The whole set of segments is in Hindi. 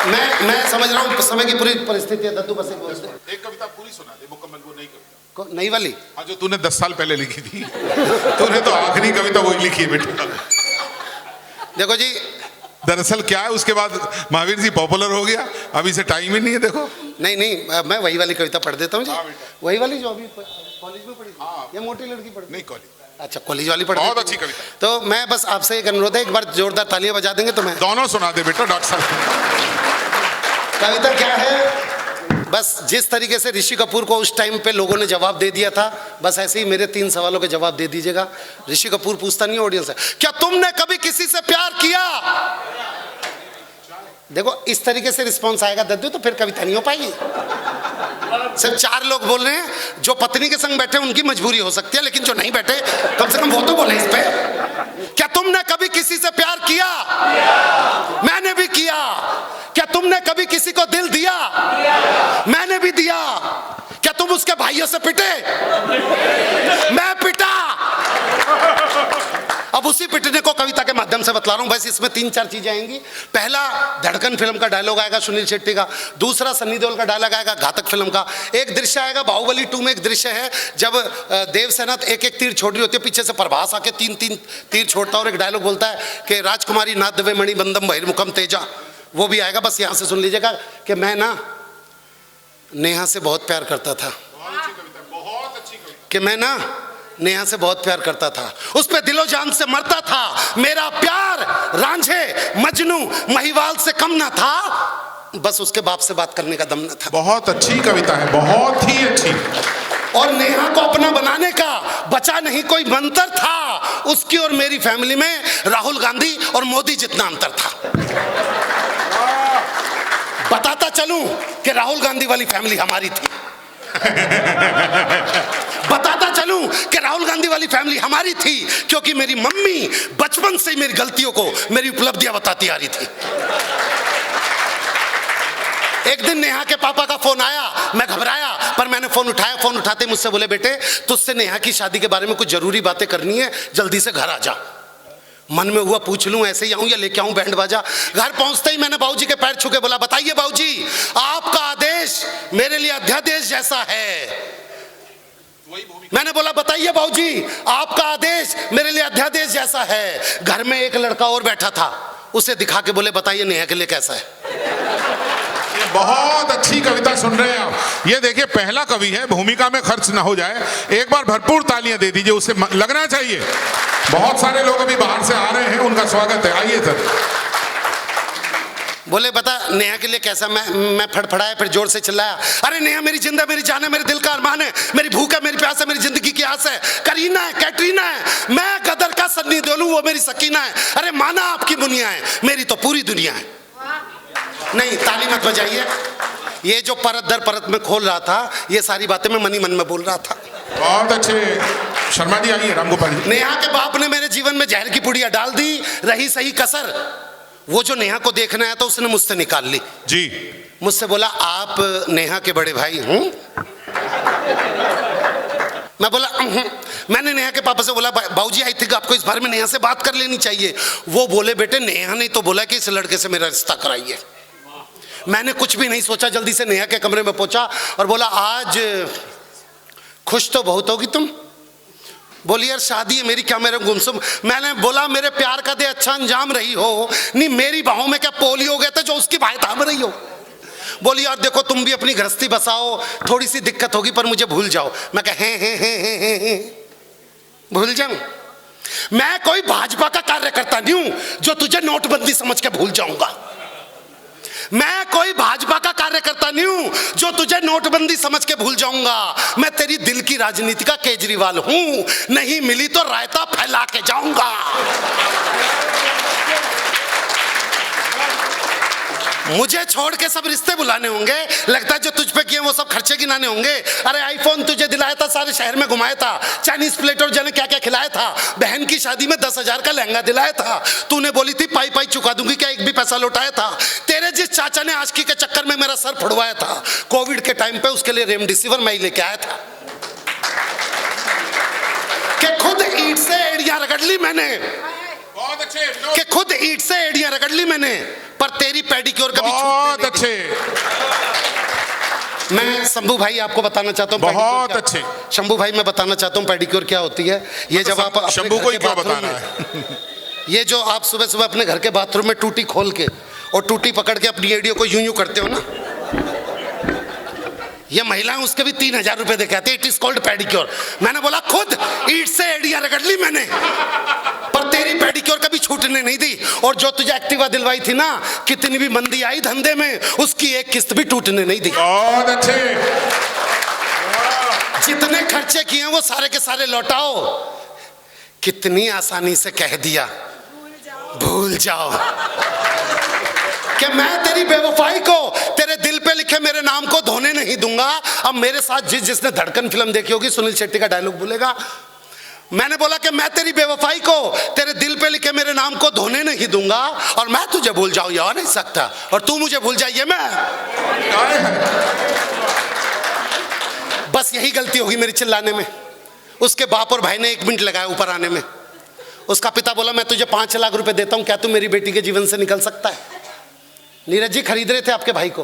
मैं समझ रहा हूँ समय की पूरी परिस्थिति है। दद्दू बस एक बोल दे। एक कविता पूरी सुना दे मुकम्मल, वो नई कविता। नई वाली? हाँ, जो तूने 10 साल पहले लिखी थी। तूने तो आखिरी कविता वही लिखी है बेटा। देखो जी, दरअसल क्या है, उसके बाद महावीर जी पॉपुलर हो गया, अभी से टाइम ही नहीं है। देखो नहीं, मैं वही वाली कविता पढ़ देता हूँ जी। हाँ बेटा। वही वाली जो अभी कॉलेज में पढ़ी थी। या मोटी लड़की पढ़ी? नहीं, कॉलेज। अच्छा, कॉलेज वाली पढ़ बहुत देता अच्छी हूँ। कविता। तो मैं बस आपसे एक अनुरोध है, एक बार जोरदार तालियां बजा देंगे तो मैं। दोनों सुना दे बेटा डॉक्टर साहब। कविता क्या है? बस जिस तरीके से ऋषि कपूर को उस टाइम पे लोगों ने जवाब दे दिया था, बस ऐसे ही मेरे 3 सवालों के जवाब दे दीजिएगा। ऋषि कपूर पूछता नहीं ऑडियंस से, क्या तुमने कभी किसी से प्यार किया? देखो इस तरीके से रिस्पॉन्स आएगा दद्दू तो फिर कविता नहीं हो पाएगी। सिर्फ 4 लोग बोल रहे हैं। जो पत्नी के संग बैठे उनकी मजबूरी हो सकती है, लेकिन जो नहीं बैठे कम से कम वो तो बोले इस पे। क्या तुमने कभी किसी से प्यार किया? मैंने भी किया। क्या तुमने कभी किसी को दिल दिया? मैंने भी दिया। क्या तुम उसके भाइयों से पिटे? मैं पिटा। अब उसी पिटने को कविता के माध्यम से बतला रहा हूं। बस इसमें 3-4 चीजें आएंगी। पहला, धड़कन फिल्म का डायलॉग आएगा सुनील शेट्टी का। दूसरा, सन्नी देओल का डायलॉग आएगा घातक फिल्म का। एक दृश्य आएगा बाहुबली 2 में। एक दृश्य है जब देवसेना एक तीर छोड़ रही होती है, पीछे से प्रभास आके 3 तीर छोड़ता है और एक डायलॉग बोलता है कि राजकुमारी नाथ दवे मणि बंदम बहिर्मुखम तेजा। वो भी आएगा। बस यहां से सुन लीजिएगा कि मैं ना नेहा से बहुत प्यार करता था। बहुत अच्छी कविता। कि मैं ना नेहा से बहुत प्यार करता था, उस पे दिलो जान से मरता था। मेरा प्यार रांझे मजनू महिवाल से कम ना था, बस उसके बाप से बात करने का दम न था। बहुत अच्छी कविता है, बहुत ही अच्छी। और नेहा को अपना बनाने का बचा नहीं कोई मंत्र था। उसकी और मेरी फैमिली में राहुल गांधी और मोदी जितना अंतर था। बताता चलूं कि राहुल गांधी वाली फैमिली हमारी थी। बताता चलूं कि राहुल गांधी वाली फैमिली हमारी थी, क्योंकि मेरी मम्मी बचपन से मेरी गलतियों को, मेरी उपलब्धियां बताती आ रही थी। एक दिन नेहा के पापा का फोन आया। मैं घबराया, पर मैंने फोन उठाया। फोन उठाते मुझसे बोले, बेटे तुझसे नेहा की शादी के बारे में कुछ जरूरी बातें करनी है, जल्दी से घर आ जा। मन में हुआ पूछ लूं ऐसे ही आऊं या लेके आऊं बैंड बाजा। घर पहुंचते ही मैंने बाबूजी के पैर छू के बोला, बताइए बाबूजी, आपका आदेश मेरे लिए अध्यादेश जैसा है। मैंने बोला, बताइए बाबूजी, आपका आदेश मेरे लिए अध्यादेश जैसा है। घर में एक लड़का और बैठा था, उसे दिखा के बोले, बताइए नेहा के लिए कैसा है। बहुत अच्छी कविता सुन रहे हैं आप। ये देखिए, पहला कवि है, भूमिका में खर्च ना हो जाए। एक बार भरपूर तालियां दे दीजिए, उसे लगना चाहिए। बहुत सारे लोग अभी बाहर से आ रहे हैं, उनका स्वागत है। आइए सर। बोले, बता नेहा के लिए कैसा? मैं फड़फड़ाया, फिर जोर से चिल्लाया, अरे नेहा मेरी जिंदा, मेरी जान है, मेरे दिल का अरमान है, मेरी भूख है, मेरी प्यास है, मेरी जिंदगी की आस है। करीना है, कैटरीना है, मैं गदर का सन्नी देओल, वो मेरी सकीना है। अरे माना आपकी दुनिया है, मेरी तो पूरी दुनिया है। नहीं, ताली मत बजाइए। ये जो परत दर परत में खोल रहा था, ये सारी बातें मैं मन ही मन में बोल रहा था। बहुत अच्छे। शर्मा जी आइए। रामगोपाल जी। नेहा के बाप ने मेरे जीवन में जहर की पुड़िया डाल दी, रही सही कसर। वो जो नेहा को देखना है तो उसने मुझसे निकाल ली जी। मुझसे बोला, आप नेहा के बड़े भाई हूं? मैं बोला मैंने नेहा के पापा से बोला, बाबूजी आई थिंक आपको इस बारे में नेहा से बात कर लेनी चाहिए। वो बोले, बेटे नेहा ने तो बोला कि इस लड़के से मेरा रिश्ता कराइए। मैंने कुछ भी नहीं सोचा, जल्दी से नेहा के कमरे में पहुंचा और बोला, आज खुश तो बहुत होगी तुम। बोली, यार शादी है मेरी, क्या मेरे गुमसुम। मैंने बोला, मेरे प्यार का दे अच्छा अंजाम रही हो। नहीं, मेरी बाहों में क्या पोलियो हो गया था जो उसकी बाहें थाम रही हो। बोली, यार देखो तुम भी अपनी गृहस्थी बसाओ, थोड़ी सी दिक्कत होगी पर मुझे भूल जाओ। मैं कहा हे भूल जाऊं? मैं कोई भाजपा का कार्यकर्ता नहीं हूं जो तुझे नोटबंदी समझ के भूल जाऊंगा। मैं कोई भाजपा का कार्यकर्ता नहीं हूं जो तुझे नोटबंदी समझ के भूल जाऊंगा। मैं तेरी दिल की राजनीति का केजरीवाल हूं, नहीं मिली तो रायता फैला के जाऊंगा। मुझे छोड़ के सब रिश्ते बुलाने होंगे, लगता है जो तुझ पे किए वो सब खर्चे गिनाने होंगे। अरे आईफोन तुझे दिलाया था, सारे शहर में घुमाया था, चाइनीज प्लेट और जाने क्या क्या खिलाया था, बहन की शादी में 10,000 का लहंगा दिलाया था। तूने बोली थी पाई पाई चुका दूंगी, क्या एक भी पैसा लौटाया था? तेरे जिस चाचा ने आशिकी के चक्कर में मेरा सर फुड़वाया था कोविड के टाइम पे, उसके लिए रेमडेसिविर मैं ही लेके आया था। कि खुद ईंट से एड़ियां रगड़ ली मैंने, बहुत अच्छे। कि खुद ईंट से एड़ियां रगड़ ली मैंने, पर तेरी पेडिक्योर कभी बहुत छूटने अच्छे, नहीं दी। मैं शंभू भाई आपको बताना चाहता हूँ, बहुत अच्छे। शंभू भाई मैं बताना चाहता हूँ पेडिक्योर क्या होती है। ये जब आप शंभू को ही क्यों बता रहा है? ये जो आप सुबह सुबह अपने घर के बाथरूम में टूटी खोल के और टूटी पकड़ के अपनी एडियो को यूं यूं करते हो ना, ये महिलाएं उसके भी 3000 रुपए दे के आती है। It is called pedicure. मैंने बोला खुद ईंट से एडियां रगड़ ली मैंने, पर तेरी पेडिक्योर कभी छूटने नहीं दी। और जो तुझे एक्टिवा दिलवाई थी ना, कितनी भी मंदी आई धंधे में, उसकी एक किस्त भी टूटने नहीं दी। बहुत अच्छे। जितने खर्चे किए वो सारे के सारे लौटाओ। कितनी आसानी से कह दिया भूल जाओ कि मैं तेरी बेवफाई को तेरे दिल पे लिखे मेरे नाम को धोने नहीं दूंगा। अब मेरे साथ जिसने धड़कन फिल्म देखी होगी, सुनील शेट्टी का डायलॉग बोलेगा, मैंने बोला कि मैं तेरी बेवफाई को तेरे दिल पे लिखे मेरे नाम को धोने नहीं दूंगा, और मैं तुझे भूल जाऊं ये हो नहीं सकता, और तू मुझे भूल जाइए मैं। बस यही गलती होगी मेरी चिल्लाने में। उसके बाप और भाई ने 1 मिनट लगाया ऊपर आने में। उसका पिता बोला मैं तुझे 5 लाख रुपए देता हूं, क्या तू मेरी बेटी के जीवन से निकल सकता है? नीरज जी खरीद रहे थे आपके भाई को,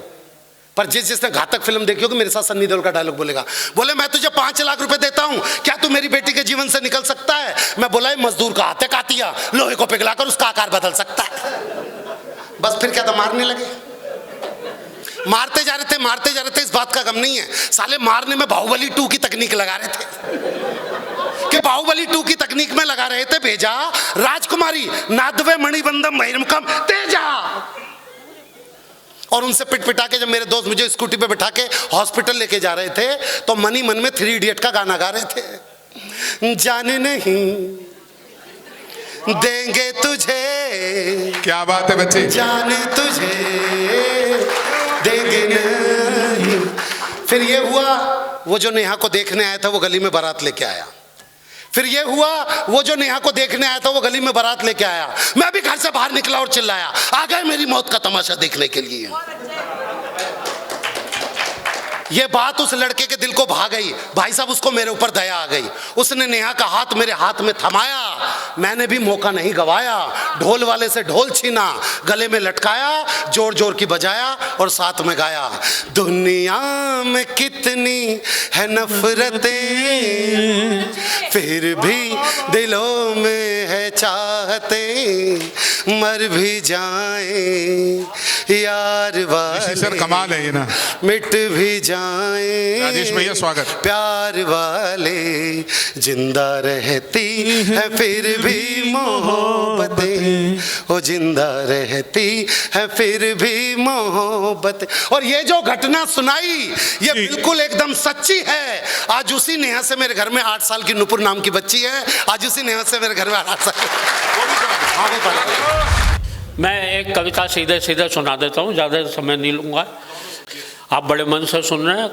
पर जिसने घातक फिल्म देखी होगी, मेरे साथ सन्नी देओल का डायलॉग बोलेगा, बोले मैं तुझे 5 लाख रुपए देता हूं, क्या तू मेरी बेटी के जीवन से निकल सकता है? मैं बोला मजदूर का हाथ है कातिया, लोहे को पिघलाकर उसका आकार बदल सकता है। बस फिर क्या था, मारने लगे। मारते जा रहे थे। इस बात का गम नहीं है, साले मारने में बाहुबली 2 की तकनीक लगा रहे थे कि बाहुबली 2 की तकनीक में लगा रहे थे, भेजा राजकुमारी नादवे मणिबंधम भैरमकम तेजा। और उनसे पिट पिटा के जब मेरे दोस्त मुझे स्कूटी पे बिठा के हॉस्पिटल लेके जा रहे थे, तो मनी मन में 3 इडियट का गाना गा रहे थे, जाने नहीं देंगे तुझे। क्या बात है बच्चे, जाने तुझे देंगे नहीं। फिर ये हुआ, वो जो नेहा को देखने आया था वो गली में बारात लेके आया। फिर ये हुआ, वो जो नेहा को देखने आया था वो गली में बारात लेके आया। मैं भी घर से बाहर निकला और चिल्लाया, आ गए मेरी मौत का तमाशा देखने के लिए। ये बात उस लड़के के दिल को भा गई। भाई साहब उसको मेरे ऊपर दया आ गई। उसने नेहा का हाथ मेरे हाथ में थमाया, मैंने भी मौका नहीं गवाया। ढोल वाले से ढोल छीना, गले में लटकाया, जोर जोर की बजाया और साथ में गाया, दुनिया में कितनी है नफरतें, फिर भी दिलों में है चाहते, मर भी जाए यार वाले, सर कमाल है ये ना, मिट भी जाए राजेश भैया स्वागत, प्यार वाले, जिंदा रहती है फिर भी मोहब्बतें, वो जिंदा रहती है फिर भी मोहब्बतें। और ये जो घटना सुनाई ये बिल्कुल एकदम सच्ची है। आज उसी नेहा से मेरे घर में 8 साल की नुपुर नाम की बच्ची है, आज उसी नेहा से मेरे घर में 8 साल। मैं एक कविता सीधे सीधे सुना देता हूँ, ज़्यादा समय नहीं लूँगा। आप बड़े मन से सुन रहे हैं।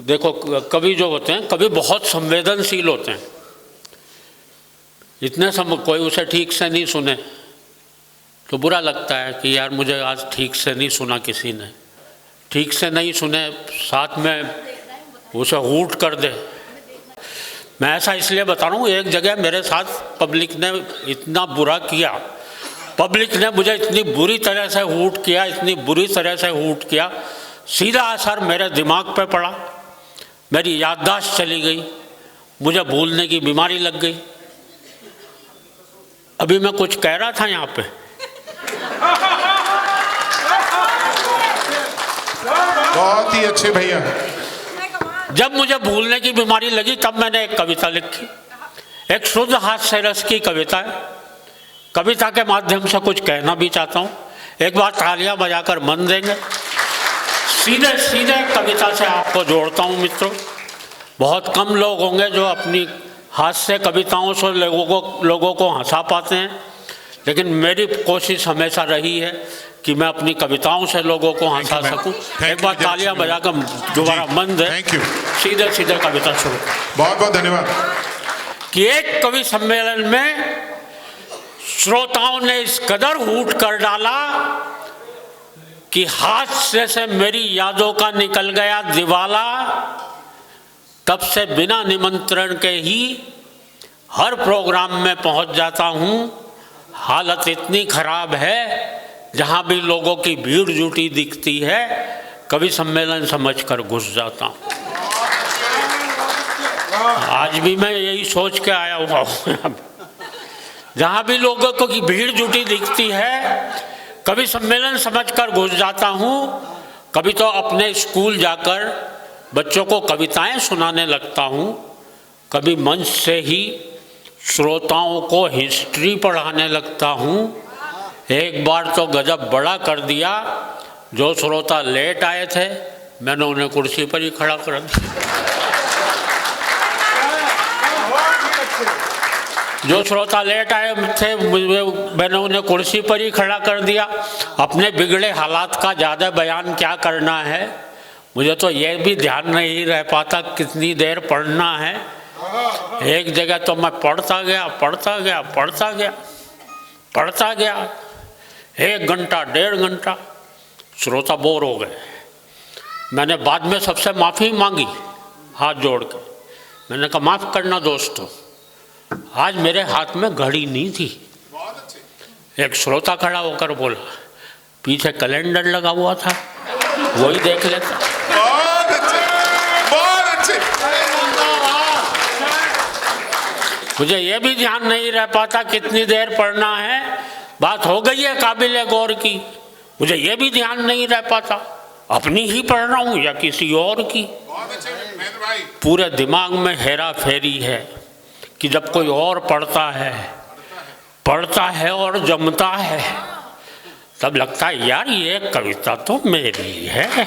देखो कवि जो होते हैं, कवि बहुत संवेदनशील होते हैं। इतने कोई उसे ठीक से नहीं सुने तो बुरा लगता है कि यार मुझे आज ठीक से नहीं सुना, किसी ने ठीक से नहीं सुने, साथ में उसे हूट कर दे। मैं ऐसा इसलिए बता रहा हूँ, एक जगह मेरे साथ पब्लिक ने इतना बुरा किया, पब्लिक ने मुझे इतनी बुरी तरह से हूट किया, इतनी बुरी तरह से हूट किया, सीधा असर मेरे दिमाग पे पड़ा, मेरी याददाश्त चली गई, मुझे भूलने की बीमारी लग गई। अभी मैं कुछ कह रहा था यहाँ पे, बहुत ही अच्छे भैया। जब मुझे भूलने की बीमारी लगी तब मैंने एक कविता लिखी, एक शुद्ध हास्य रस की कविता है। कविता के माध्यम से कुछ कहना भी चाहता हूँ। एक बार तालियां बजाकर मन देंगे। सीधे सीधे कविता से आपको जोड़ता हूँ मित्रों। बहुत कम लोग होंगे जो अपनी हास्य कविताओं से लोगों को हंसा पाते हैं, लेकिन मेरी कोशिश हमेशा रही है कि मैं अपनी कविताओं से लोगों को हंसा सकूं। एक बार तालियां बजाकर दोबारा मन दे। Thank you. सीधे सीधे कविता शुरू। बहुत बहुत धन्यवाद। कि एक कवि सम्मेलन में श्रोताओं ने इस कदर हूट कर डाला कि हास्य से मेरी यादों का निकल गया दिवाला। तब से बिना निमंत्रण के ही हर प्रोग्राम में पहुंच जाता हूं। हालत इतनी खराब है जहाँ भी लोगों की भीड़ जुटी दिखती है कवि सम्मेलन समझकर घुस जाता हूँ। आज भी मैं यही सोच के आया हुआ हूँ। जहाँ भी लोगों की भीड़ जुटी दिखती है कवि सम्मेलन समझकर घुस जाता हूँ। कभी तो अपने स्कूल जाकर बच्चों को कविताएं सुनाने लगता हूँ, कभी मंच से ही श्रोताओं को हिस्ट्री पढ़ाने लगता हूँ। एक बार तो गजब बड़ा कर दिया, जो श्रोता लेट आए थे मैंने उन्हें कुर्सी पर ही खड़ा कर दिया। जो श्रोता लेट आए थे मैंने उन्हें कुर्सी पर ही खड़ा कर दिया। अपने बिगड़े हालात का ज़्यादा बयान क्या करना है, मुझे तो ये भी ध्यान नहीं रह पाता कितनी देर पढ़ना है। एक जगह तो मैं पढ़ता गया 1 घंटा 1.5 घंटा, श्रोता बोर हो गए। मैंने बाद में सबसे माफ़ी मांगी हाथ जोड़ के। मैंने कहा माफ़ करना दोस्तों, आज मेरे हाथ में घड़ी नहीं थी। एक श्रोता खड़ा होकर बोला पीछे कैलेंडर लगा हुआ था, वही देख लेता। बहुत अच्छे। मुझे ये भी ध्यान नहीं रह पाता कितनी देर पढ़ना है। बात हो गई है काबिल गौर की, मुझे ये भी ध्यान नहीं रह पाता अपनी ही पढ़ रहा हूँ या किसी और की। पूरे दिमाग में हेरा फेरी है कि जब कोई और पढ़ता है और जमता है तब लगता है यार ये कविता तो मेरी है।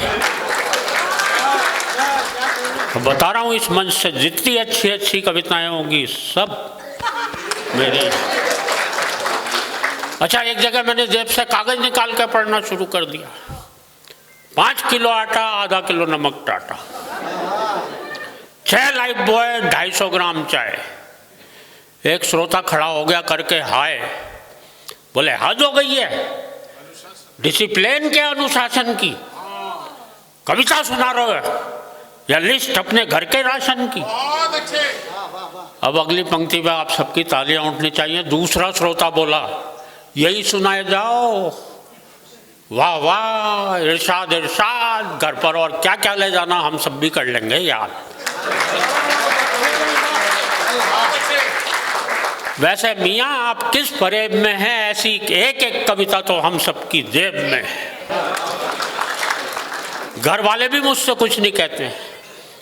तो बता रहा हूँ इस मंच से जितनी अच्छी अच्छी कविताएं होंगी सब मेरी। अच्छा, एक जगह मैंने जेब से कागज निकाल कर पढ़ना शुरू कर दिया। 5 किलो आटा, आधा किलो नमक टाटा, 6 लाइफ बॉय, 250 ग्राम चाय। एक श्रोता खड़ा हो गया करके हाय, बोले हद हो गई है, डिसिप्लिन के अनुशासन की कविता सुना रहे हो या लिस्ट अपने घर के राशन की। अब अगली पंक्ति में आप सबकी तालियां उठनी चाहिए। दूसरा श्रोता बोला यही सुनाए जाओ, वाह वाह, इरशाद इरशाद, घर पर और क्या क्या ले जाना हम सब भी कर लेंगे यार। वैसे मियाँ आप किस फरेब में हैं, ऐसी एक एक कविता तो हम सबकी जेब में है। घर वाले भी मुझसे कुछ नहीं कहते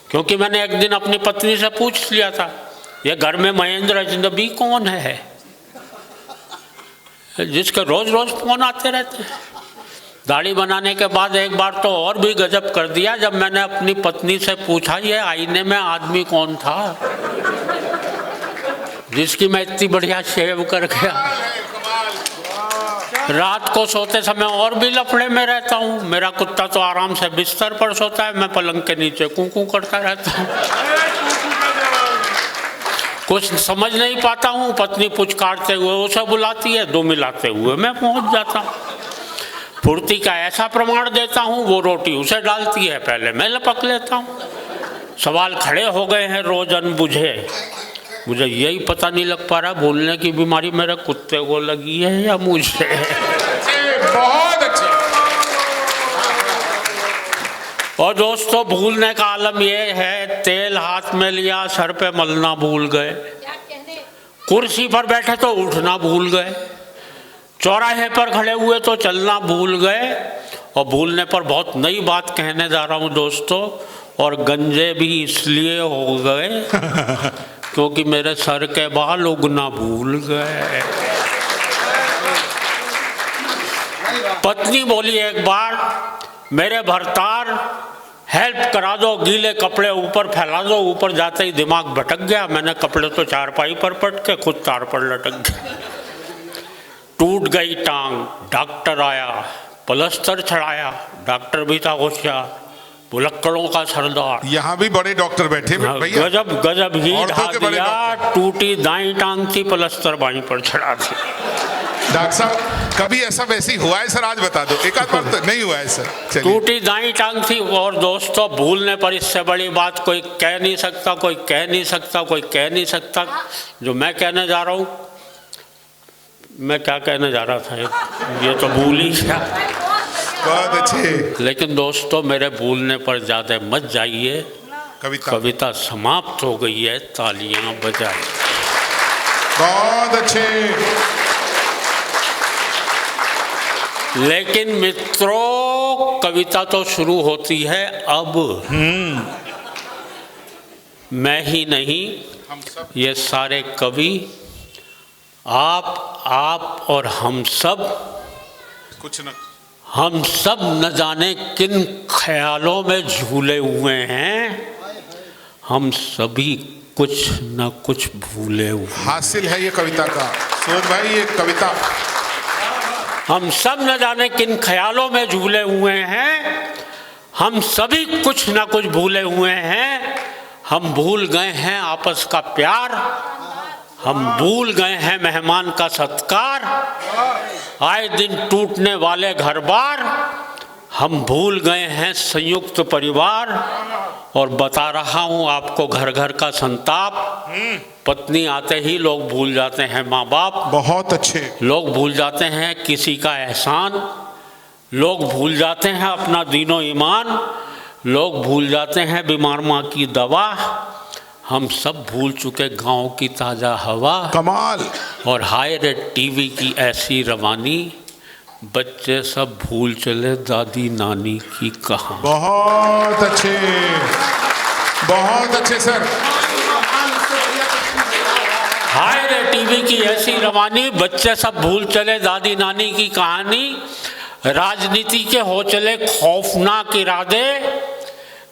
क्योंकि मैंने एक दिन अपनी पत्नी से पूछ लिया था ये घर में महेंद्र अजनबी कौन है जिसके रोज रोज फोन आते रहते हैं। दाढ़ी बनाने के बाद एक बार तो और भी गजब कर दिया जब मैंने अपनी पत्नी से पूछा ये आईने में आदमी कौन था जिसकी मैं इतनी बढ़िया शेव कर गया। रात को सोते समय और भी लफड़े में रहता हूँ। मेरा कुत्ता तो आराम से बिस्तर पर सोता है, मैं पलंग के नीचे कूं करता रहता हूँ। कुछ समझ नहीं पाता हूँ, पत्नी पुचकारते हुए उसे बुलाती है, 2 मिलाते हुए मैं पहुँच जाता हूँ। फुर्ती का ऐसा प्रमाण देता हूँ, वो रोटी उसे डालती है, पहले मैं लपक लेता हूँ। सवाल खड़े हो गए हैं रोज अनबुझे। मुझे यही पता नहीं लग पा रहा बोलने की बीमारी मेरे कुत्ते को लगी है या मुझे। बहुत अच्छे। और दोस्तों भूलने का आलम यह है, तेल हाथ में लिया सर पे मलना भूल गए, कुर्सी पर बैठे तो उठना भूल गए, चौराहे पर खड़े हुए तो चलना भूल गए। और भूलने पर बहुत नई बात कहने जा रहा हूँ दोस्तों, और गंजे भी इसलिए हो गए क्योंकि मेरे सर के बाल उगना भूल गए। पत्नी बोली एक बार, मेरे भरतार हेल्प करा दो, गीले कपड़े ऊपर फैला दो। ऊपर जाते ही दिमाग भटक गया, मैंने कपड़े तो चारपाई पर पटके खुद तार पर लटक गए। टूट गई टांग, डॉक्टर आया, प्लास्टर चढ़ाया, डॉक्टर भी था होशियार, भुलक्कड़ों का सरदार। यहाँ भी बड़े डॉक्टर बैठे भैया, गजब ही ढा दिया। टूटी दाई टांग थी, प्लास्टर बाई पर चढ़ा दी। डॉक्टर साहब कभी ऐसा वैसी हुआ है सर? आज बता दो, एक आध बार तो नहीं हुआ है सर। टूटी दाई टांग थी। और दोस्तों भूलने पर इससे बड़ी बात कोई कह नहीं सकता, कोई कह नहीं सकता, कोई कह नहीं सकता। जो मैं कहने जा रहा हूँ मैं क्या कहने जा रहा था, ये तो भूल ही गया। बहुत अच्छे। लेकिन दोस्तों, मेरे भूलने पर ज़्यादा मत जाइए। कविता समाप्त हो गई है, तालियां बजाइए। बहुत अच्छे। लेकिन मित्रों, कविता तो शुरू होती है अब। मैं ही नहीं, ये सारे कवि, आप और हम सब, हम सब न जाने किन ख्यालों में झूले हुए हैं। हम सभी कुछ न कुछ भूले हुए। हासिल है ये कविता का सूरज भाई, ये कविता। हम सब न जाने किन ख्यालों में झूले हुए हैं। हम सभी कुछ न कुछ भूले हुए हैं। हम भूल गए हैं आपस का प्यार। हम भूल गए हैं मेहमान का सत्कार। आए दिन टूटने वाले घर बार। हम भूल गए हैं संयुक्त परिवार। और बता रहा हूँ आपको घर घर का संताप। पत्नी आते ही लोग भूल जाते हैं माँ बाप। बहुत अच्छे। लोग भूल जाते हैं किसी का एहसान। लोग भूल जाते हैं अपना दीनो ईमान। लोग भूल जाते हैं बीमार माँ की दवा। हम सब भूल चुके गांव की ताज़ा हवा। कमाल। और हाय रे टीवी की ऐसी रवानी। बच्चे सब भूल चले दादी नानी की कहानी। बहुत अच्छे, बहुत अच्छे सर। हाय रे टीवी की ऐसी रवानी। बच्चे सब भूल चले दादी नानी की कहानी। राजनीति के हो चले खौफनाक इरादे।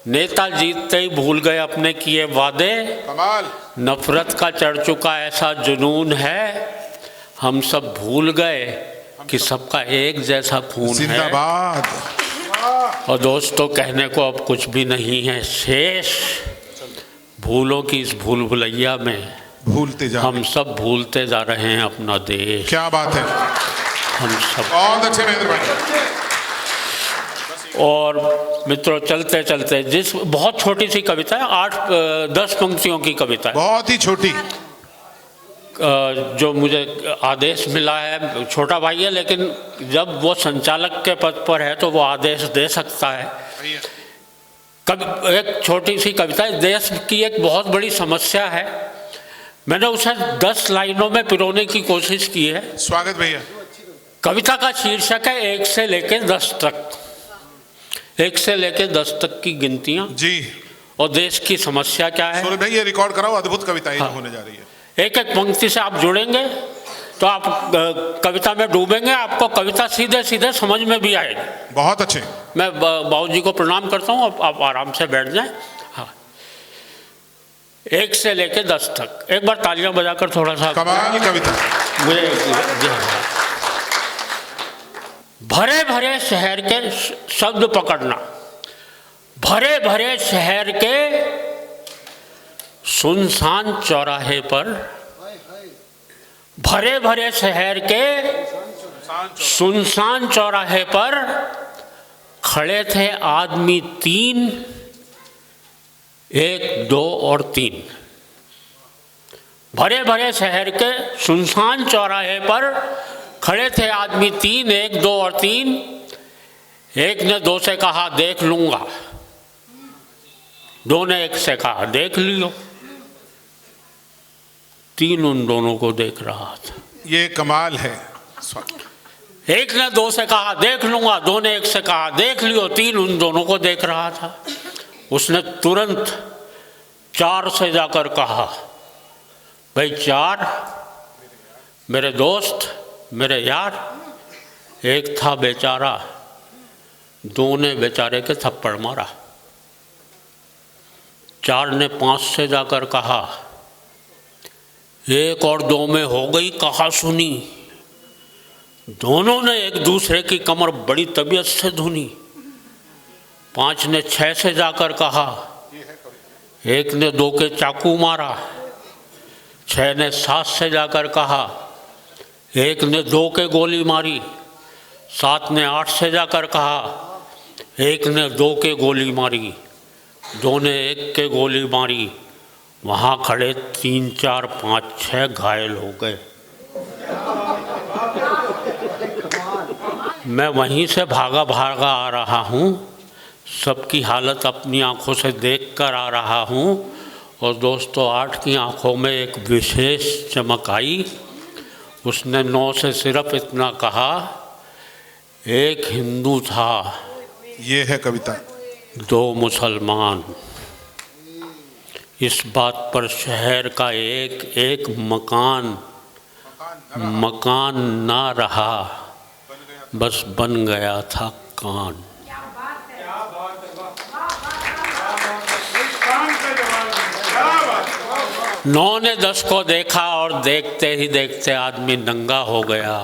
नेता जीतते ही भूल गए अपने किए वादे। कमाल। नफरत का चढ़ चुका ऐसा जुनून है। हम सब भूल गए कि सबका एक जैसा खून है। जिंदाबाद। और दोस्तों, कहने को अब कुछ भी नहीं है शेष। भूलों की इस भूल भुलैया में भूलते जा हम सब भूलते जा रहे हैं अपना देश। क्या बात है। हम सब। बहुत अच्छे महेंद्र भाई। और मित्रों, चलते चलते जिस बहुत छोटी सी कविता है, 8-10 पंक्तियों की कविता है, बहुत ही छोटी, जो मुझे आदेश मिला है। छोटा भाई है, लेकिन जब वो संचालक के पद पर है तो वो आदेश दे सकता है। एक छोटी सी कविता है। देश की एक बहुत बड़ी समस्या है। मैंने उसे 10 लाइनों में पिरोने की कोशिश की है। स्वागत भैया। कविता का शीर्षक है 1 से लेकर 10 तक। 1 से लेकर 10 तक की गिनतियां जी। और देश की समस्या क्या है। सूरज भाई, ये रिकॉर्ड कराओ, अद्भुत कविता ये होने जा रही है। एक एक पंक्ति से आप जुड़ेंगे तो आप कविता में डूबेंगे। आपको कविता सीधे सीधे समझ में भी आएगी। बहुत अच्छे। मैं बाबूजी को प्रणाम करता हूँ, आप आराम से बैठ जाएं। हाँ, 1 से लेकर 10 तक। एक बार तालियां बजाकर थोड़ा सा कमाल कविता। मुझे। भरे भरे शहर के शब्द पकड़ना। भरे भरे शहर के सुनसान चौराहे पर। भरे भरे शहर के सुनसान चौराहे पर खड़े थे आदमी 3, 1, 2 और 3। भरे भरे शहर के सुनसान चौराहे पर खड़े थे आदमी 3, 1, 2 और 3। एक ने 2 से कहा देख लूंगा। 2 ने 1 से कहा देख लियो। 3 उन दोनों को देख रहा था। ये कमाल है। 1 ने 2 से कहा देख लूंगा। 2 ने 1 से कहा देख लियो। 3 उन दोनों को देख रहा था। उसने तुरंत 4 से जाकर कहा भाई 4 मेरे दोस्त, मेरे यार। 1 था बेचारा, 2 ने बेचारे के थप्पड़ मारा। 4 ने 5 से जाकर कहा 1 और 2 में हो गई कहा सुनी। दोनों ने एक दूसरे की कमर बड़ी तबीयत से धुनी। 5 ने 6 से जाकर कहा। 1 ने 2 के चाकू मारा। 6 ने 7 से जाकर कहा। 1 ने 2 के गोली मारी। 7 ने 8 से जाकर कहा। 1 ने 2 के गोली मारी। 2 ने 1 के गोली मारी। वहाँ खड़े 3, 4, 5, 6 घायल हो गए। मैं वहीं से भागा भागा आ रहा हूँ, सबकी हालत अपनी आंखों से देख कर आ रहा हूँ। और दोस्तों 8 की आंखों में एक विशेष चमक आई। उसने 9 से सिर्फ इतना कहा, एक हिंदू था, ये है कविता। 2 मुसलमान। इस बात पर शहर का एक एक मकान ना रहा, बस बन गया था कान। 9 ने 10 को देखा और देखते ही देखते आदमी नंगा हो गया।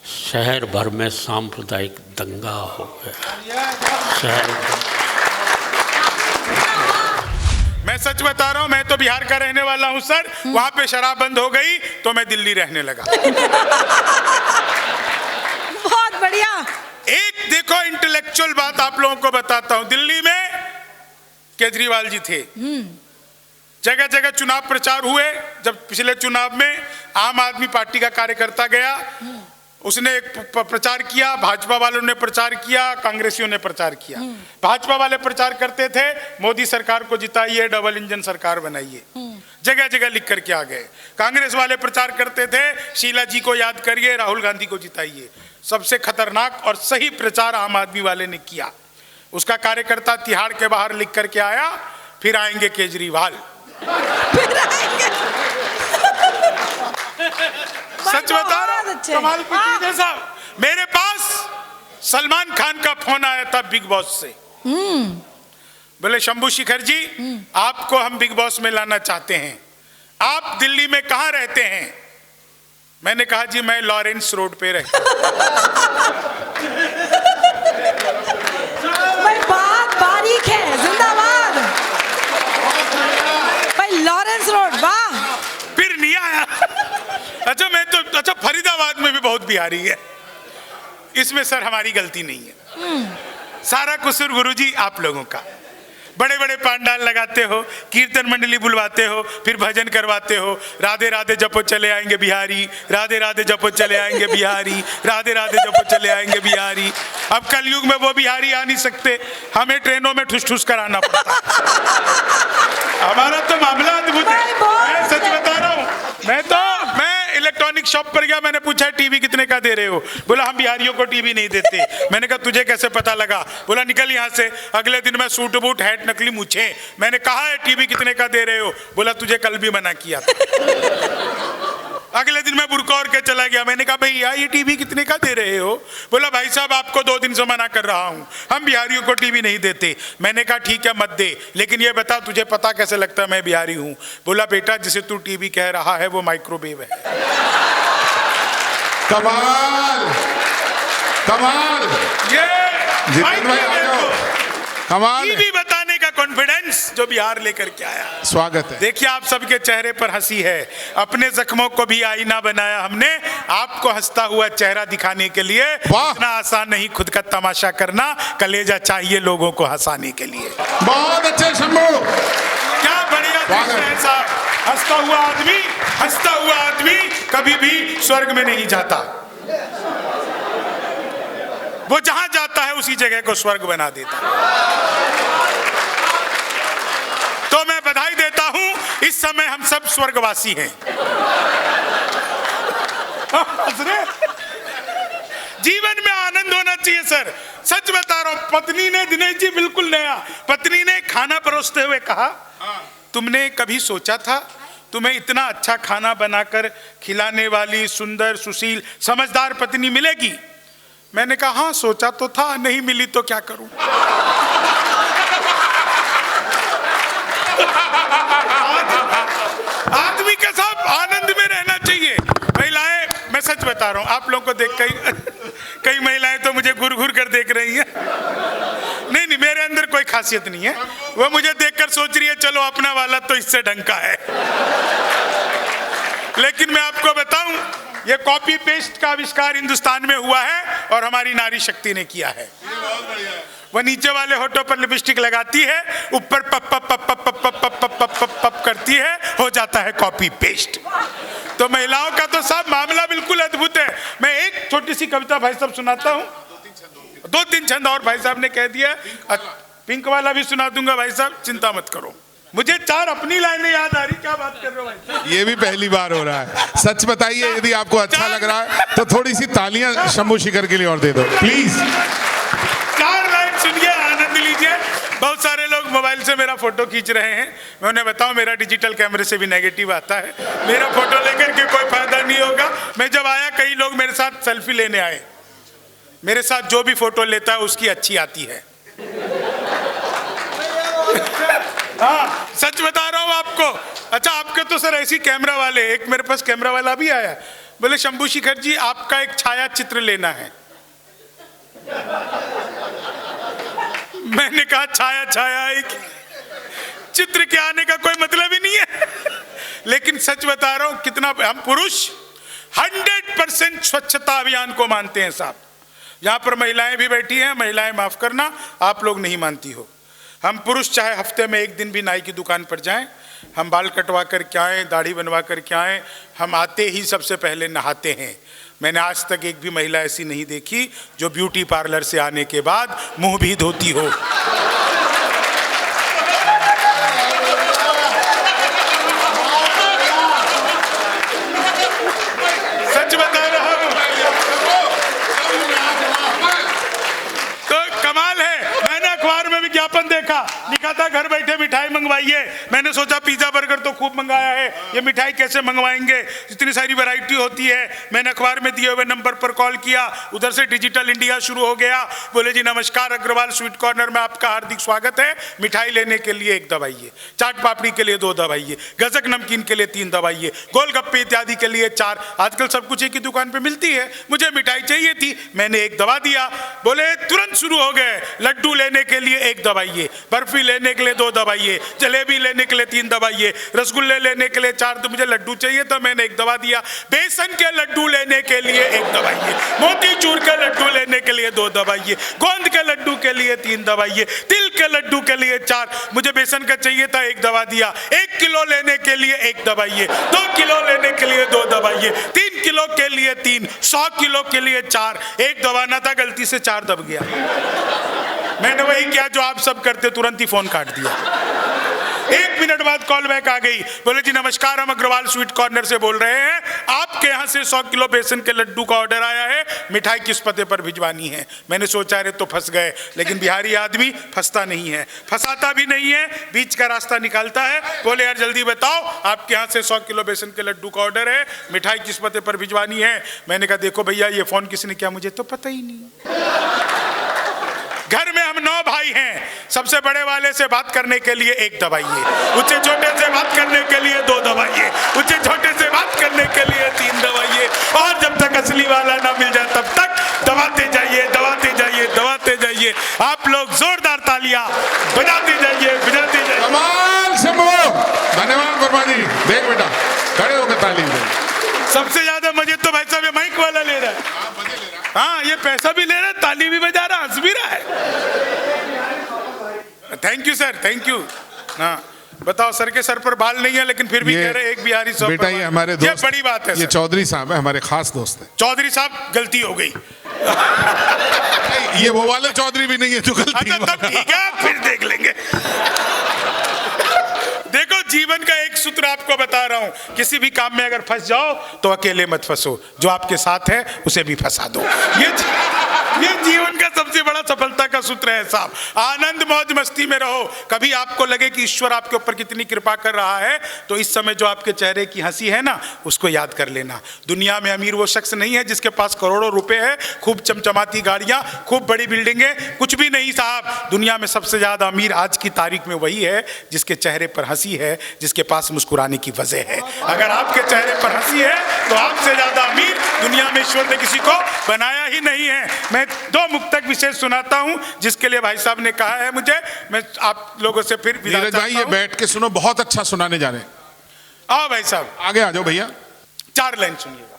शहर भर में सांप्रदायिक दंगा हो गया। मैं सच बता रहा हूं, मैं तो बिहार का रहने वाला हूं सर। वहां पे शराब बंद हो गई तो मैं दिल्ली रहने लगा। बहुत बढ़िया। एक देखो इंटेलेक्चुअल बात आप लोगों को बताता हूं। दिल्ली में केजरीवाल जी थे, जगह जगह चुनाव प्रचार हुए। जब पिछले चुनाव में आम आदमी पार्टी का कार्यकर्ता गया, उसने एक प्रचार किया, भाजपा वालों ने प्रचार किया, कांग्रेसियों ने प्रचार किया। भाजपा वाले प्रचार करते थे, मोदी सरकार को जिताइए, डबल इंजन सरकार बनाइए, जगह जगह लिख करके आ गए। कांग्रेस वाले प्रचार करते थे, शीला जी को याद करिए, राहुल गांधी को जिताइए। सबसे खतरनाक और सही प्रचार आम आदमी वाले ने किया। उसका कार्यकर्ता तिहाड़ के बाहर लिख करके आया, फिर आएंगे केजरीवाल। सच बता रहा हूं, कमाल की चीज है साहब। मेरे पास सलमान खान का फोन आया था बिग बॉस से। बोले शंभू शेखर जी, आपको हम बिग बॉस में लाना चाहते हैं, आप दिल्ली में कहां रहते हैं? मैंने कहा जी मैं लॉरेंस रोड पे रहता हूं। बात बारीक है, जिंदाबाद भाई। लॉरेंस रोड, वाह। फिर नहीं आया। अच्छा फरीदाबाद में भी बहुत बिहारी है। इसमें सर हमारी गलती नहीं है, सारा कसूर गुरुजी आप लोगों का। बड़े बड़े पंडाल लगाते हो, कीर्तन मंडली बुलवाते हो, फिर भजन करवाते हो, राधे राधे जपो चले आएंगे बिहारी, राधे राधे जपो चले आएंगे बिहारी, राधे राधे जपो चले आएंगे बिहारी। अब कलयुग में वो बिहारी आ नहीं सकते, हमें ट्रेनों में ठुस ठुस कराना पड़ता। हमारा तो मामला अद्भुत है, मैं सच बता रहा हूँ। मैं इलेक्ट्रॉनिक शॉप पर गया, मैंने पूछा टीवी कितने का दे रहे हो? बोला हम बिहारियों को टीवी नहीं देते। मैंने कहा तुझे कैसे पता लगा? बोला निकल यहाँ से। अगले दिन मैं सूट बूट हैट नकली मूछे। मैंने कहा है टीवी कितने का दे रहे हो? बोला तुझे कल भी मना किया था। अगले दिन मैं बुरका और के चला गया। मैंने कहा भैया ये टीवी कितने का दे रहे हो? बोला भाई साहब आपको 2 दिन से मना कर रहा हूँ, हम बिहारियों को टीवी नहीं देते। मैंने कहा ठीक है मत दे, लेकिन ये बता तुझे पता कैसे लगता है मैं बिहारी हूँ? बोला बेटा जिसे तू टीवी कह रहा है वो माइक्रोवेव है। कमाल कमाल, ये जितेंद्र भाई आ जाओ। कमाल है। टीवी बताने का कॉन्फिडेंस जो बिहार लेकर के आया। स्वागत है। देखिए आप सबके चेहरे पर हंसी है। अपने जख्मों को भी आईना बनाया हमने, आपको हंसता हुआ चेहरा दिखाने के लिए। इतना आसान नहीं खुद का तमाशा करना, कलेजा चाहिए लोगों को हंसाने के लिए। बहुत अच्छे शंभू, क्या बढ़िया दृश्य है साहब। हंसता हुआ आदमी कभी भी स्वर्ग में नहीं जाता, वो जहां जाता है उसी जगह को स्वर्ग बना देता है। तो मैं बधाई देता हूं, इस समय हम सब स्वर्गवासी हैं। जीवन में आनंद होना चाहिए सर। सच बता रहा हूं, पत्नी ने, दिनेश जी बिल्कुल नया, पत्नी ने खाना परोसते हुए कहा, तुमने कभी सोचा था तुम्हें इतना अच्छा खाना बनाकर खिलाने वाली सुंदर सुशील समझदार पत्नी मिलेगी? मैंने कहा हाँ सोचा तो था, नहीं मिली तो क्या करूं। आदमी के साथ आनंद में रहना चाहिए। महिलाएं, मैं सच बता रहा हूं, आप लोगों को देख कई महिलाएं तो मुझे घूर घूर कर देख रही हैं। नहीं मेरे अंदर कोई खासियत नहीं है, वो मुझे देखकर सोच रही है चलो अपना वाला तो इससे ढंग का है। लेकिन मैं आपको बताऊं, ये कॉपी पेस्ट का आविष्कार हिंदुस्तान में हुआ है और हमारी नारी शक्ति ने किया है। वह नीचे वाले होठों पर लिपस्टिक लगाती है, ऊपर पप पप पप पप पप पप पप पप पप करती है, हो जाता है कॉपी पेस्ट। तो महिलाओं का तो सब मामला बिल्कुल अद्भुत है। मैं एक छोटी सी कविता भाई साहब सुनाता हूँ, 2-3 छंद और भाई साहब ने कह दिया। पिंक वाला भी सुना दूंगा भाई साहब, चिंता मत करो। मुझे 4 अपनी लाइनें याद आ रही, क्या बात कर रहे हो भाई साहब? ये भी पहली बार हो रहा है। सच बताइए, यदि आपको अच्छा लग रहा है तो थोड़ी सी तालियां शंभू शिखर के लिए और दे दो प्लीज। 4 लाइन सुनिए, आनंद लीजिए। बहुत सारे लोग मोबाइल से मेरा फोटो खींच रहे हैं। मैं उन्हें बताऊं, मेरा डिजिटल कैमरे से भी नेगेटिव आता है। मेरा फोटो लेकर के कोई फायदा नहीं होगा। मैं जब आया, कई लोग मेरे साथ सेल्फी लेने आए। मेरे साथ जो भी फोटो लेता है उसकी अच्छी आती है। हाँ, सच बता रहा हूं आपको। अच्छा, आपके तो सर ऐसी कैमरा वाले, एक मेरे पास कैमरा वाला भी आया, बोले शंभू शिखर जी आपका एक छाया चित्र लेना है। मैंने कहा छाया एक चित्र के आने का कोई मतलब ही नहीं है। लेकिन सच बता रहा हूं, कितना हम पुरुष 100% स्वच्छता अभियान को मानते हैं साहब। यहाँ पर महिलाएं भी बैठी हैं, महिलाएं माफ करना, आप लोग नहीं मानती हो। हम पुरुष चाहे हफ्ते में 1 दिन भी नाई की दुकान पर जाएं, हम बाल कटवा कर क्या आएँ, दाढ़ी बनवा कर क्या आएँ, हम आते ही सबसे पहले नहाते हैं। मैंने आज तक एक भी महिला ऐसी नहीं देखी जो ब्यूटी पार्लर से आने के बाद मुंह भी धोती हो। सच बता रहा हूं, तो कमाल है। मैंने अखबार में विज्ञापन देखा, लिखा था घर बैठे मिठाई मंगवाइए। मैंने सोचा पिज्जा बर्गर तो खूब मंगाया है, ये मिठाई कैसे मंगवाएंगे, इतनी सारी वैरायटी होती है। मैंने अखबार में दिए हुए नंबर पर कॉल किया, उधर से डिजिटल इंडिया शुरू हो गया। बोले जी नमस्कार, अग्रवाल स्वीट कॉर्नर में आपका हार्दिक स्वागत है। मिठाई लेने के लिए 1 दबाइए, चाट पापड़ी के लिए 2 दबाइए, गजक नमकीन के लिए 3 दबाइए, गोलगप्पे इत्यादि के लिए 4। आजकल सब कुछ एक ही दुकान पे मिलती है। मुझे मिठाई चाहिए थी, मैंने 1 दबा दिया। बोले तुरंत शुरू हो गए, लड्डू लेने के लिए 1 दबाइए, बर्फी लेने के लिए 2 दबाइए, जलेबी लेने के लिए 3 दबाइए, रसगुल्ले लेने के लिए 4। तो मुझे लड्डू चाहिए तो मैंने 1 दबा दिया। बेसन के लड्डू लेने के लिए 1 दबाइए, मोतीचूर के लड्डू लेने के लिए 2 दबाइए, गोंद के लड्डू के लिए 3 दबाइए, तिल के लड्डू के लिए 4। मुझे बेसन का चाहिए था, 1 दबा दिया। 1 किलो लेने के लिए 1 दबाइए, 2 किलो लेने के लिए 2 दबाइए, 3 किलो के लिए 3, 100 किलो के लिए 4। 1 दबाना था, गलती से 4 दब गया। मैंने वही किया जो आप सब करते, तुरंत ही फोन काट दिया। 1 मिनट बाद कॉल बैक आ गई, बोले जी नमस्कार, हम अग्रवाल स्वीट कॉर्नर से बोल रहे हैं, आपके यहाँ से 100 किलो बेसन के लड्डू का ऑर्डर आया है, मिठाई किस पते पर भिजवानी है। मैंने सोचा अरे तो फंस गए, लेकिन बिहारी आदमी फंसता नहीं है, फंसाता भी नहीं है, बीच का रास्ता निकालता है। बोले यार जल्दी बताओ, आपके यहाँ से 100 किलो बेसन के लड्डू का ऑर्डर है, मिठाई किस पते पर भिजवानी है। मैंने कहा देखो भैया, ये फोन किसने किया मुझे तो पता ही नहीं। घर में हम 9 भाई हैं, सबसे बड़े वाले से बात करने के लिए 1 दबाइए, उससे छोटे से बात करने के लिए 2 दबाइए, उससे छोटे से बात करने के लिए 3 दबाइए, और जब तक असली वाला ना मिल जाए तब तक दबाते जाइए, दबाते जाइए, दबाते जाइए। आप लोग जोरदार तालियां बजाते जाइए, बजाते जाइए। कमाल शंभू, धन्यवाद वर्मा जी। देख बेटा, खड़े होकर ताली दे। सबसे ज्यादा मजे तो भाई साहब ये माइक वाला ले रहा है। हाँ, ये पैसा भी ले रहा है, ताली भी बजा रहा, हंस भी रहा है। Thank you sir, thank you. हाँ बताओ, सर के सर पर बाल नहीं है लेकिन फिर भी कह रहे एक बिहारी साहब। बेटा ये हमारे दोस्त, ये बड़ी बात है। ये चौधरी साहब है, हमारे खास दोस्त है। चौधरी साहब गलती हो गई। ये वो वाले चौधरी भी नहीं है जो गलती। अच्छा तब ठीक है, फिर देख लेंगे। देखो, जीवन का एक सूत्र आपको बता रहा हूं, किसी भी काम में अगर फंस जाओ तो अकेले मत फंसो, जो आपके साथ है उसे भी फंसा दो। ये जीवन का सबसे बड़ा सफलता का सूत्र है साहब। आनंद मौज मस्ती में रहो। कभी आपको लगे कि ईश्वर आपके ऊपर कितनी कृपा कर रहा है, तो इस समय जो आपके चेहरे की हंसी है ना, उसको याद कर लेना। दुनिया में अमीर वो शख्स नहीं है जिसके पास करोड़ों रुपए है, खूब चमचमाती गाड़ियां, खूब बड़ी बिल्डिंगें, कुछ भी नहीं साहब। दुनिया में सबसे ज्यादा अमीर आज की तारीख में वही है जिसके चेहरे पर हंसी है, जिसके पास मुस्कुराने की वजह है। अगर आपके चेहरे पर हंसी है तो आपसे ज्यादा अमीर दुनिया में ईश्वर ने किसी को बनाया ही नहीं है। मैं 2 मुक्तक विशेष सुनाता हूं जिसके लिए भाई साहब ने कहा है मुझे। मैं आप लोगों से फिर नीरज भाई ये बैठ के सुनो, बहुत अच्छा सुनाने जा रहे हैं। आओ भाई साहब, आगे आ जाओ भैया। 4 लाइन सुनिएगा।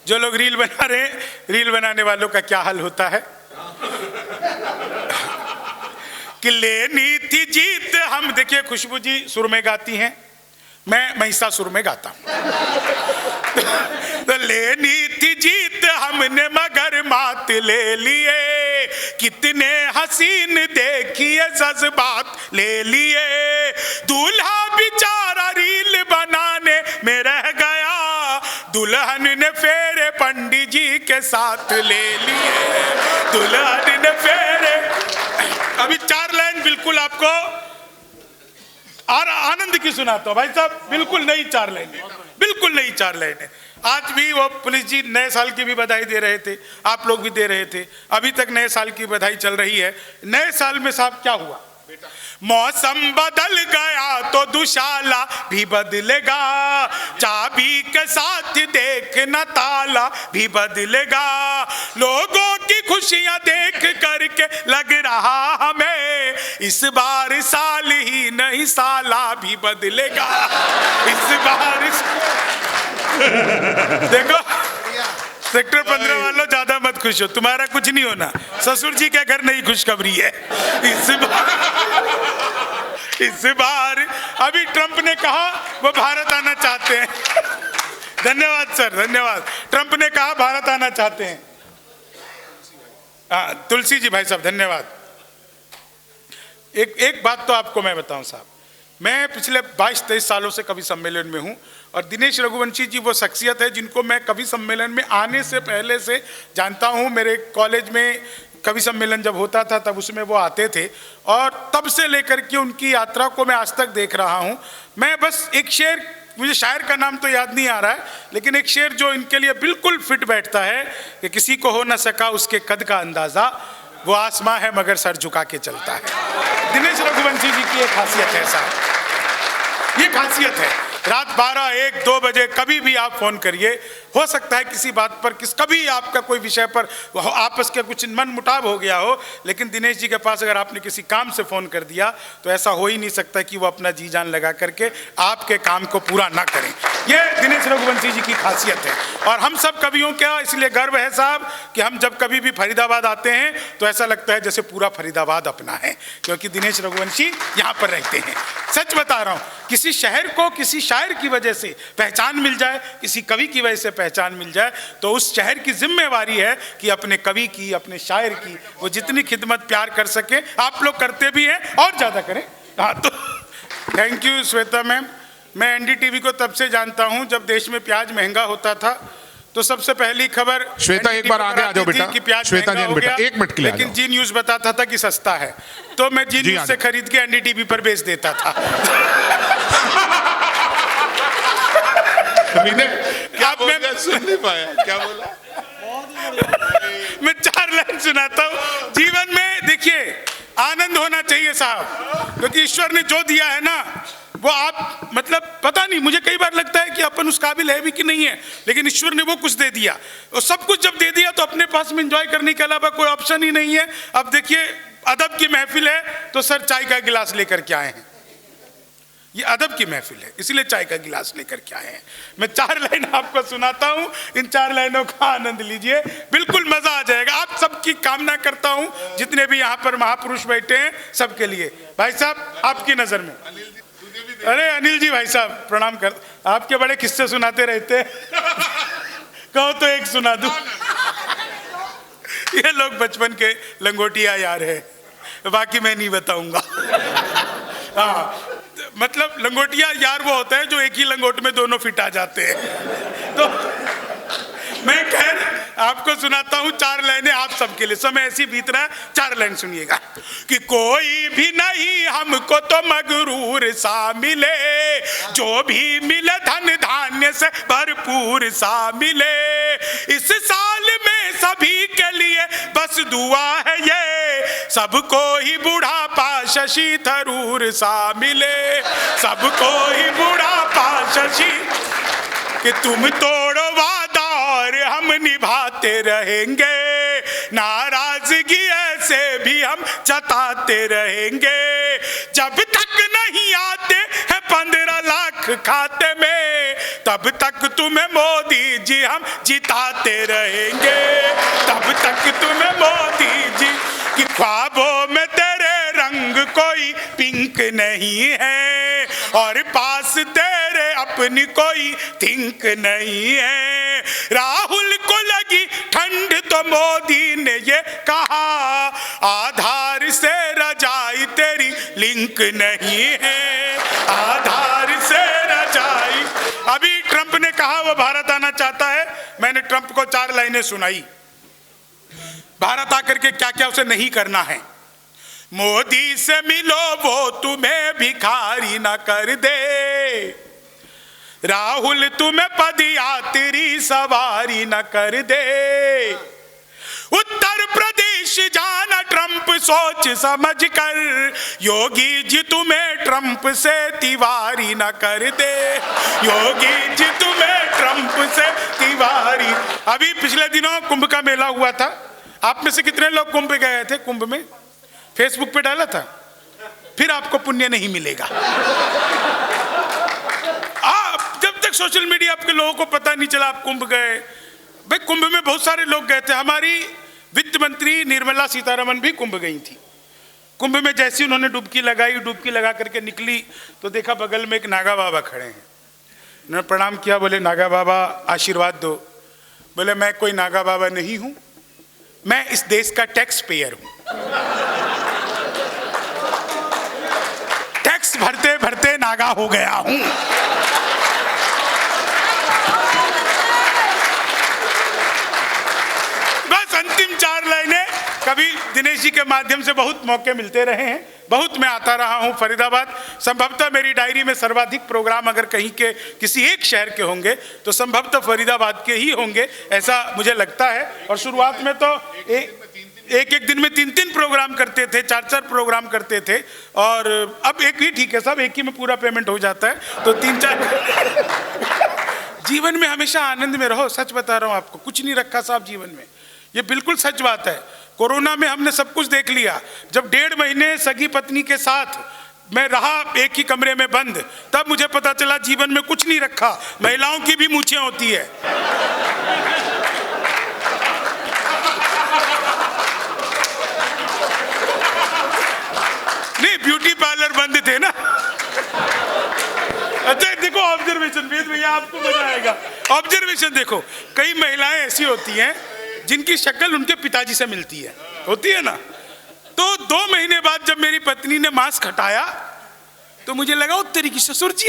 जो लोग रील बना रहे हैं, रील बनाने वालों का क्या हाल होता है कि लेनी थी जीत हम। देखिए खुशबू जी सुर में गाती हैं, मैं महिषासुर में गाता हूं। तो लेनी थी जीत हमने मगर मात ले लिए, कितने हसीन देखिए जज्बात ले लिए, दूल्हा बेचारा रील बनाने में रह गया, दुल्हन ने फेरे पंडित जी के साथ ले लिए, दुल्हन ने फेरे। अभी 4 लाइन बिल्कुल आपको और आनंद की सुनाता हूं भाई साहब, बिल्कुल नई 4 लाइन, बिल्कुल नई 4 लाइन। आज भी वो पुलिस जी नए साल की भी बधाई दे रहे थे, आप लोग भी दे रहे थे, अभी तक नए साल की बधाई चल रही है। नए साल में साहब क्या हुआ, मौसम बदल गया तो दुशाला भी बदलेगा, चाबी के साथ देखना ताला भी बदलेगा, लोगों की खुशियां देख करके लग रहा हमें इस बार साल ही नहीं साला भी बदलेगा, इस बार देखो सेक्टर 15 वालों ज्यादा मत खुश हो, तुम्हारा कुछ नहीं होना, ससुर जी के घर नई खुशखबरी है। इस बार अभी ट्रंप ने कहा वो भारत आना चाहते हैं। धन्यवाद सर, धन्यवाद। ट्रंप ने कहा भारत आना चाहते हैं। तुलसी जी भाई साहब धन्यवाद। एक बात तो आपको मैं बताऊं साहब, मैं पिछले 22-23 सालों से कवि सम्मेलन में हूं और दिनेश रघुवंशी जी वो शख्सियत है जिनको मैं कवि सम्मेलन में आने से पहले से जानता हूं। मेरे कॉलेज में कवि सम्मेलन जब होता था तब उसमें वो आते थे और तब से लेकर के उनकी यात्रा को मैं आज तक देख रहा हूं। मैं बस एक शेर, मुझे शायर का नाम तो याद नहीं आ रहा है, लेकिन एक शेर जो इनके लिए बिल्कुल फिट बैठता है कि किसी को हो न सका उसके कद का अंदाज़ा, वो आसमां है मगर सर झुका के चलता है। दिनेश रघुवंशी जी की एक खासियत है साहब, ये खासियत है। रात 12-1-2 बजे कभी भी आप फोन करिए, हो सकता है किसी बात पर कभी आपका कोई विषय पर आपस के कुछ मन मुटाव हो गया हो, लेकिन दिनेश जी के पास अगर आपने किसी काम से फ़ोन कर दिया तो ऐसा हो ही नहीं सकता कि वो अपना जी जान लगा करके आपके काम को पूरा ना करें। ये दिनेश रघुवंशी जी की खासियत है और हम सब कवियों का इसलिए गर्व है साहब कि हम जब कभी भी फरीदाबाद आते हैं तो ऐसा लगता है जैसे पूरा फरीदाबाद अपना है, क्योंकि दिनेश रघुवंशी यहाँ पर रहते हैं। सच बता रहा हूँ, किसी शहर को किसी शायर की वजह से पहचान मिल जाए, किसी कवि की वजह से पहचान मिल जाए, तो उस शहर की जिम्मेवारी है कि अपने कवि की, अपने शायर की वो जितनी खिदमत प्यार कर सके। आप लोग करते भी हैं और ज़्यादा करें। हाँ, तो थैंक यू श्वेता मैम। मैं एनडीटीवी को तब से जानता हूं जब देश में प्याज महंगा होता था तो सबसे पहली खबर श्वेता एक बार आगे आ जाओ बेटा, कि प्याज श्वेता महंगा जी हो बेटा गया, 1 मिनट के लिए, लेकिन जी न्यूज बताता था कि सस्ता है, तो मैं जी न्यूज से खरीद के एनडीटीवी पर बेच देता था। क्या बोल गया, सुन नहीं पाया क्या बोला। मैं 4 लाइन सुनाता हूँ। जीवन में देखिए आनंद होना चाहिए साहब, क्योंकि ईश्वर ने जो दिया है ना वो आप मतलब पता नहीं, मुझे कई बार लगता है कि अपन उस काबिल है भी कि नहीं है, लेकिन ईश्वर ने वो कुछ दे दिया और सब कुछ जब दे दिया तो अपने पास में एंजॉय करने के अलावा कोई ऑप्शन ही नहीं है। अब देखिए अदब की महफिल है तो सर चाय का गिलास लेकर के आए हैं, ये अदब की महफिल है इसलिए चाय का गिलास लेकर के आए हैं। मैं 4 लाइन आपको सुनाता हूं, इन 4 लाइनों का आनंद लीजिए, बिल्कुल मजा आ जाएगा। आप सबकी कामना करता हूं, जितने भी यहाँ पर महापुरुष बैठे हैं सबके लिए। भाई साहब आपकी नजर में, अरे अनिल जी भाई साहब प्रणाम कर, आपके बड़े किस्से सुनाते रहते हैं। कहो तो एक सुना दूं। ये लोग बचपन के लंगोटिया यार है, बाकी मैं नहीं बताऊंगा। हाँ, मतलब लंगोटिया यार वो होता है जो एक ही लंगोट में दोनों फिट आ जाते हैं। तो मैं खैर आपको सुनाता हूं 4 लाइनें आप सबके लिए, समय ऐसी बीत रहा है, 4 लाइन सुनिएगा। कि कोई भी नहीं हमको तो मगरूर सा मिले, जो भी मिले धन धान्य से भरपूर सा मिले, इस साल में सभी के लिए बस दुआ है ये, सबको ही बुढ़ापा शशि थरूर सा मिले, सबको ही बुढ़ापा शशि, कि तुम तोड़ो वादा और हम निभाते रहेंगे, नाराजगी ऐसे भी हम जताते रहेंगे, जब तक नहीं आते हैं 15 लाख खाते में, तब तक तुम्हें मोदी जी हम जिताते रहेंगे, तब तक तुम्हें मोदी जी की ख्वाबों में तेरे रंग कोई पिंक नहीं है, और पास तेरे अपनी कोई थिंक नहीं है। राहुल को लगी ठंड तो मोदी ने ये कहा, आधार से रजाई तेरी लिंक नहीं है, आधार से रजाई। अभी ट्रंप ने कहा वो भारत आना चाहता है, मैंने ट्रंप को 4 लाइनें सुनाई भारत आकर के क्या क्या उसे नहीं करना है। मोदी से मिलो वो तुम्हें भिखारी ना कर दे, राहुल तुम्हें पदयात्री सवारी न कर दे, उत्तर प्रदेश जाना ट्रंप सोच समझ कर, योगी जी तुम्हें ट्रंप से तिवारी न कर दे, योगी जी तुम्हें ट्रंप से तिवारी। अभी पिछले दिनों कुंभ का मेला हुआ था, आप में से कितने लोग कुंभ गए थे? कुंभ में फेसबुक पे डाला था, फिर आपको पुण्य नहीं मिलेगा। आप जब तक सोशल मीडिया आपके लोगों को पता नहीं चला आप कुंभ गए। भाई कुंभ में बहुत सारे लोग गए थे, हमारी वित्त मंत्री निर्मला सीतारमण भी कुंभ गई थी। कुंभ में जैसी उन्होंने डुबकी लगाई, डुबकी लगा करके निकली तो देखा बगल में एक नागा बाबा खड़े हैं। उन्होंने प्रणाम किया, बोले नागा बाबा आशीर्वाद दो। बोले मैं कोई नागा बाबा नहीं हूं, मैं इस देश का टैक्स पेयर हूं, टैक्स भरते भरते नागा हो गया हूं। बस अंतिम 4 लाइनें। कभी दिनेश जी के माध्यम से बहुत मौके मिलते रहे हैं, बहुत मैं आता रहा हूं फरीदाबाद। संभवतः मेरी डायरी में सर्वाधिक प्रोग्राम अगर कहीं के किसी एक शहर के होंगे तो संभवतः फरीदाबाद के ही होंगे, ऐसा मुझे लगता है। और शुरुआत में तो एक दिन में 3 प्रोग्राम करते थे, 4 प्रोग्राम करते थे, और अब एक ही ठीक है साहब, एक ही में पूरा पेमेंट हो जाता है, तो 3-4 जीवन में हमेशा आनंद में रहो। सच बता रहा हूं आपको, कुछ नहीं रखा साहब जीवन में, ये बिल्कुल सच बात है। कोरोना में हमने सब कुछ देख लिया। जब 1.5 महीने सगी पत्नी के साथ मैं रहा एक ही कमरे में बंद, तब मुझे पता चला जीवन में कुछ नहीं रखा। महिलाओं की भी मूछें होती है। नहीं, ब्यूटी पार्लर बंद थे ना। अच्छा देखो ऑब्जर्वेशन, वेद भैया आपको मजा आएगा। ऑब्जर्वेशन देखो, कई महिलाएं ऐसी होती हैं जिनकी शक्ल उनके पिताजी से मिलती है, होती है ना। तो 2 महीने बाद जब मेरी पत्नी ने मास्क हटाया तो मुझे लगा वो तेरी की ससुर जी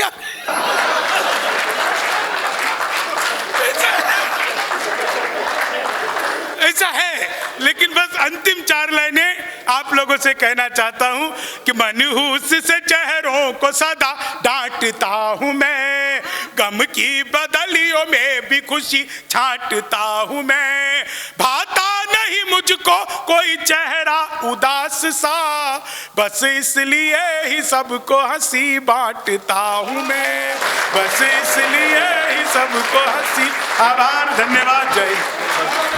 ऐसा है। लेकिन बस अंतिम 4 लाइनें आप लोगों से कहना चाहता हूं कि मनहूस से चेहरों को सदा डांटता हूं मैं, गम की बदलियों में भी खुशी छांटता हूं मैं, भाता नहीं मुझको कोई चेहरा उदास सा, बस इसलिए ही सबको हंसी बांटता हूं मैं, बस इसलिए ही सबको हंसी। आभार, धन्यवाद, जय हिंद।